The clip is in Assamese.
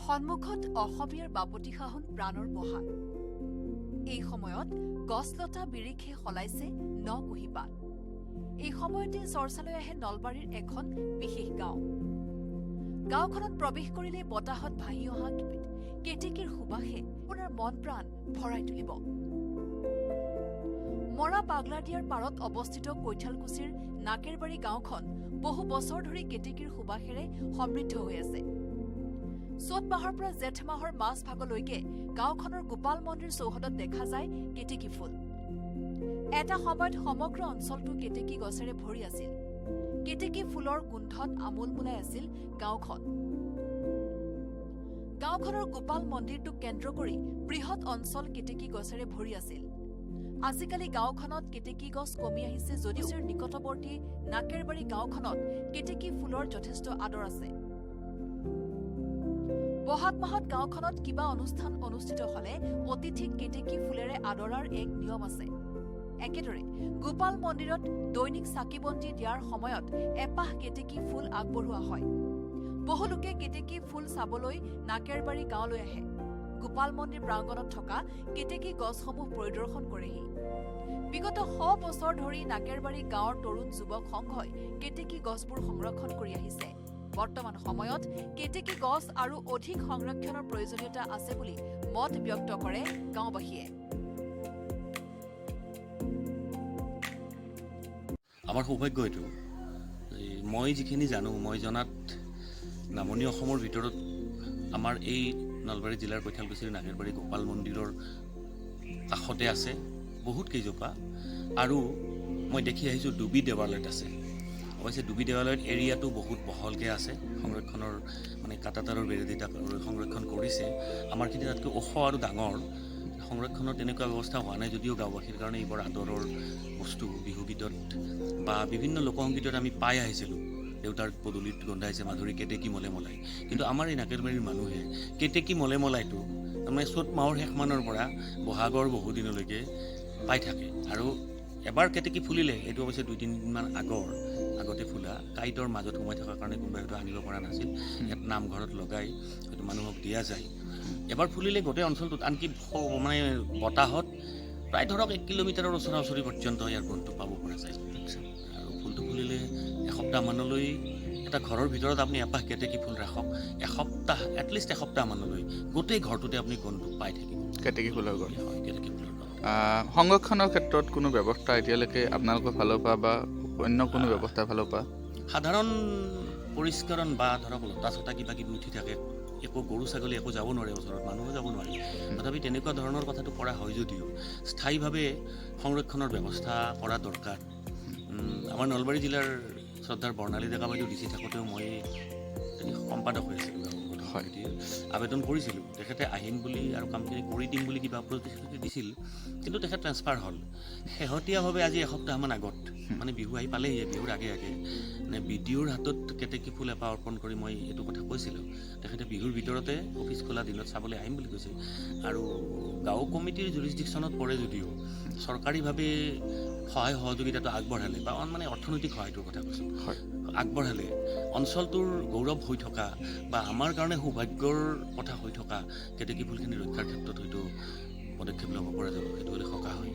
সন্মুখত অসমীয়াৰ বাপতি সাহোন প্ৰাণৰ বহা। এই সময়ত গছলতা বিৰিখে সলাইছে ন কুঁহিপাত। এই সময়তে চৰ্চালৈ আহে নলবাৰীৰ এখন বিশেষ গাঁও। গাঁওখনত প্ৰৱেশ কৰিলে বতাহত ভাহি অহা কেতেকীৰ সুবাসে আপোনাৰ মন প্ৰাণ ভৰাই তুলিব। মৰা পাগলাদিয়াৰ পাৰত অৱস্থিত কৈঠালকুছিৰ নাকেৰবাৰী গাঁওখন বহু বছৰ ধৰি কেতেকীৰ সুবাসেৰে সমৃদ্ধ হৈ আছে। চ'ত মাহৰ পৰা জেঠ মাহৰ মাজভাগলৈকে গাঁওখনৰ গোপাল মন্দিৰ চৌহদত দেখা যায় কেতেকী ফুল। এটা সময়ত সমগ্ৰ অঞ্চলটো কেতেকী গছেৰে ভৰি আছিল। কেতেকী ফুলৰ গোন্ধত আমোল মোলাই আছিল গাঁওখন। গাঁওখনৰ গোপাল মন্দিৰটোক কেন্দ্ৰ কৰি বৃহৎ অঞ্চল কেতেকী গছেৰে ভৰি আছিল। আজিকালি গাঁওখনত কেতেকী গছ কমি আহিছে যদিও নিকটৱৰ্তী নাকেৰবাৰী গাঁওখনত কেতেকী ফুলৰ যথেষ্ট আদৰ আছে। বহাগ মাহত গাঁওখনত কিবা অনুষ্ঠান অনুষ্ঠিত হলে অতিথিক কেতেকী ফুলেৰে আদৰাৰ এক নিয়ম আছে। একেদৰে গোপাল মন্দিৰত দৈনিক চাকিবন্তি দিয়াৰ সময়ত এপাহ কেতেকী ফুল আগবঢ়োৱা হয়। বহু লোকে কেতেকী ফুল চাবলৈ নাকেৰবাৰী গাঁৱলৈ আহে। গোপাল মন্দিৰ প্ৰাংগণত থকা কেতেকী গছসমূহ পৰিদৰ্শন কৰেহি। বিগত 100 বছৰ ধৰি নাকেৰবাৰী গাঁৱৰ তৰুণ যুৱক সংঘই কেতেকী গছবোৰ সংৰক্ষণ কৰি আহিছে। বৰ্তমান সময়ত কেতেকী গছ আৰু অধিক সংৰক্ষণৰ প্ৰয়োজনীয়তা আছে বুলি মত ব্যক্ত কৰে গাঁওবাসীয়ে। আমাৰ সৌভাগ্য এইটো, মই যিখিনি জানো, মই জনাত নামনি অসমৰ ভিতৰত আমাৰ এই নলবাৰী জিলাৰ কৈঠালকুছিৰ নাকেৰবাৰী গোপাল মন্দিৰৰ কাষতে আছে বহুত কেইজোপা, আৰু মই দেখি আহিছোঁ ডুবি দেৱালয়ত আছে। অৱশ্যে ডুবি দেৱালয়ত এৰিয়াটো বহুত বহলকৈ আছে, সংৰক্ষণৰ মানে কাঁটাতাৰৰ বেৰেদি তাক সংৰক্ষণ কৰিছে। আমাৰখিনি তাতকৈ ওখ আৰু ডাঙৰ। সংৰক্ষণৰ তেনেকুৱা ব্যৱস্থা হোৱা নাই যদিও গাঁওবাসীৰ কাৰণে এইবোৰ আদৰৰ বস্তু। বিহুগীতত বা বিভিন্ন লোকসংগীতত আমি পাই আহিছিলোঁ, দেউতাৰ পদূলিত গোন্ধাইছে মাধুৰী কেতেকী মলে মলাই। কিন্তু আমাৰ এই নাকেৰবাৰীৰ মানুহে কেতেকী মলে মলাইটো তাৰমানে চ'ত মাহৰ শেষমানৰ পৰা বহাগৰ বহুদিনলৈকে পাই থাকে। আৰু এবাৰ কেতেকী ফুলিলে, এইটো অৱশ্যে 2-3 দিনমান আগতে ফুলা, কাঁইটৰ মাজত সোমাই থকাৰ কাৰণে কোনোবাই হয়তো আনিব পৰা নাছিল। ইয়াত নামঘৰত লগাই হয়তো মানুহক দিয়া যায়। এবাৰ ফুলিলে গোটেই অঞ্চলটোত, আনকি মানে বতাহত প্ৰায় ধৰক 1 কিলোমিটাৰৰ ওচৰা ওচৰি পৰ্যন্ত ইয়াৰ গোন্ধটো পাব পৰা যায়। আৰু ফুলটো ফুলিলে এসপ্তাহমানলৈ এটা ঘৰৰ ভিতৰত আপুনি এপাহ কেতেকী ফুল ৰাখক, এটলিষ্ট এসপ্তাহমানলৈ গোটেই ঘৰটোতে আপুনি গোন্ধটো পাই থাকিব। কেতেকী ফুলৰ গছ। হয়, কেতেকী ফুলৰ গছ। সংৰক্ষণৰ ক্ষেত্ৰত কোনো ব্যৱস্থা এতিয়ালৈকে আপোনালোকৰ ফালৰ পৰা বা অন্য কোনো ব্যৱস্থাৰ ফালৰ পৰা? সাধাৰণ পৰিষ্কৰণ বা ধৰক লতা চটা কিবা কিবি উঠি থাকে, একো গৰু ছাগলী একো যাব নোৱাৰে ওচৰত, মানুহো যাব নোৱাৰে। তথাপি তেনেকুৱা ধৰণৰ কথাটো কৰা হয় যদিও স্থায়ীভাৱে সংৰক্ষণৰ ব্যৱস্থা কৰা দৰকাৰ। আমাৰ নলবাৰী জিলাৰ শ্ৰদ্ধাৰ বৰ্ণালী ডেকা বাইদেউ ডিচি থাকোঁতেও মই সম্পাদক হৈ আছিলোঁ, আবেদন কৰিছিলোঁ। তেখেতে আহিম বুলি আৰু কামখিনি কৰি দিম বুলি কিবা প্ৰতিশ্ৰুতি দিছিল, কিন্তু তেখেত ট্ৰেন্সফাৰ হ'ল। শেহতীয়াভাৱে আজি এসপ্তাহমান আগত, মানে বিহু আহি পালেহি, বিহুৰ আগে আগে BDOৰ হাতত কেতেকী ফুল এপাহ অৰ্পণ কৰি মই এইটো কথা কৈছিলোঁ। তেখেতে বিহুৰ ভিতৰতে অফিচ খোলা দিনত চাবলৈ আহিম বুলি কৈছে। আৰু গাঁও কমিটিৰ জুৰিছডিকশ্যনত পৰে যদিও চৰকাৰীভাৱে সহায় সহযোগিতাটো আগবঢ়ালে, বা মানে অৰ্থনৈতিক সহায়টোৰ কথা কৈছোঁ, আগবঢ়ালে অঞ্চলটোৰ গৌৰৱ হৈ থকা বা আমাৰ কাৰণে সৌভাগ্যৰ কথা হৈ থকা কেতেকী ফুলখিনি ৰক্ষাৰ ক্ষেত্ৰত হয়তো পদক্ষেপ ল'ব পৰা যাব। সেইটো হ'লে সকাহ হয়।